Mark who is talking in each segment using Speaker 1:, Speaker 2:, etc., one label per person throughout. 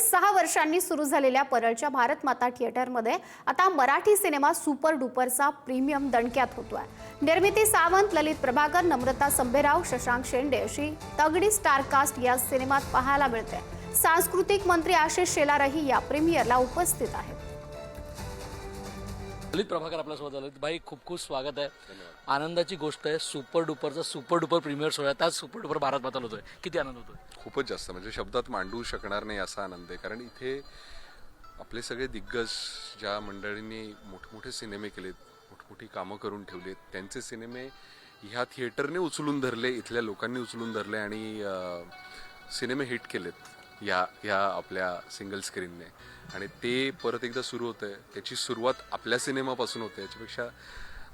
Speaker 1: 6 वर्षांनी सुरू झालेल्या परळच्या भारत माता थिएटरमध्ये आता मराठी सिनेमा सुपर डुपरचा प्रीमियम दणक्यात होतोय। निर्मिती सावंत, ललित प्रभाकर, नम्रता संभेराव, शशांक शेंडे अशी तगडी स्टार कास्ट या सिनेमात पाहायला मिळते। सांस्कृतिक मंत्री आशिष शेलारही या प्रीमियरला उपस्थित आहेत।
Speaker 2: ललित प्रभाकर आपल्यासोबत ललित भाई, खूप खूप स्वागत आहे। आनंदाची गोष्ट आहे, सुपर डुपर प्रीमियर सोहळा, त्याच सुपर डुपर भारत माता होतोय। किती आनंद होतोय?
Speaker 3: खूपच जास्त, म्हणजे शब्दात मांडू शकणार नाही असा आनंद आहे। कारण इथे आपले सगळे दिग्गज ज्या मंडळींनी मोठमोठे सिनेमे केलेत, मोठमोठी कामं करून ठेवलेत, त्यांचे सिनेमे ह्या थिएटरने उचलून धरले, इथल्या लोकांनी उचलून धरले आणि सिनेमे हिट केलेत या आपल्या सिंगल स्क्रीनने। आणि ते परत एकदा सुरू होतंय, त्याची सुरुवात आपल्या सिनेमापासून होते। याच्यापेक्षा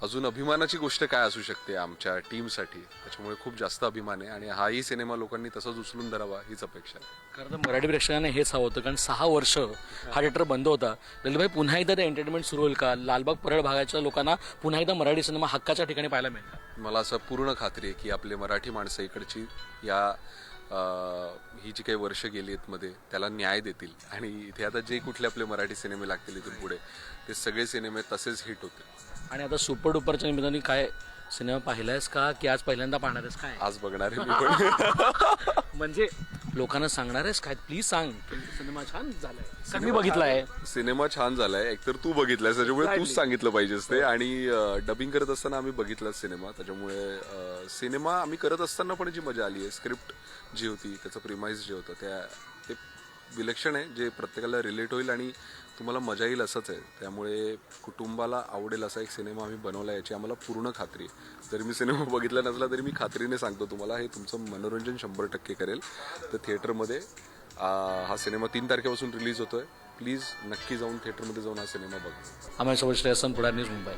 Speaker 3: अजून अभिमानाची गोष्ट काय असू शकते आमच्या टीमसाठी। त्याच्यामुळे खूप जास्त अभिमान आहे आणि हाही सिनेमा लोकांनी तसंच उचलून धरावा हीच अपेक्षा आहे।
Speaker 2: खरं तर मराठी प्रेक्षकांना हेच हवं होतं, कारण 6 वर्ष हा थिएटर बंद होता। ललित भाई, पुन्हा एकदा ते एंटरटेनमेंट सुरू होईल का? लालबाग परळ भागाच्या लोकांना पुन्हा एकदा मराठी सिनेमा हक्काच्या ठिकाणी पाहायला मिळेल?
Speaker 3: मला असं पूर्ण खात्री आहे की आपले मराठी माणसं इकडची ही जी काही वर्ष गेली आहेत मध्ये त्याला न्याय देतील आणि इथे आता जे कुठले आपले मराठी सिनेमे लागतील इथून पुढे ते सगळे सिनेमे तसेच हिट होतील।
Speaker 2: आणि आता सुपर डुपरच्या निमित्ताने काय सिनेमा पाहिलायस का, की आज पहिल्यांदा पाहणार आहेस? काय
Speaker 3: आज बघणार आहे मी पण।
Speaker 2: म्हणजे लोकांना सांगणार आहेस काय? प्लीज सांग, सिनेमा छान झालाय, मी बघितलाय,
Speaker 3: सिनेमा छान झालाय। एकतर तू बघितलायस त्याच्यामुळे तूच सांगितलं पाहिजेस ते, आणि डबिंग करत असताना आम्ही बघितला सिनेमा, त्याच्यामुळे सिनेमा आम्ही करत असताना पण जी मजा आली आहे, स्क्रिप्ट जी होती, त्याचं प्रिमाइस जे होतं ते विलक्षण आहे, जे प्रत्येकाला रिलेट होईल आणि तुम्हाला मजा येईल असंच आहे। त्यामुळे कुटुंबाला आवडेल असा एक सिनेमा आम्ही बनवला, याची आम्हाला पूर्ण खात्री आहे। जरी मी सिनेमा बघितला नसला तरी मी खात्रीने सांगतो तुम्हाला, हे तुमचं मनोरंजन 100% करेल। तर थिएटरमध्ये हा सिनेमा 3 तारखेपासून रिलीज होतोय। प्लीज नक्की जाऊन थिएटरमध्ये जाऊन हा सिनेमा बघा।
Speaker 2: आम्हाला सोबत श्रेयसन पुढार, न्यूज मुंबई।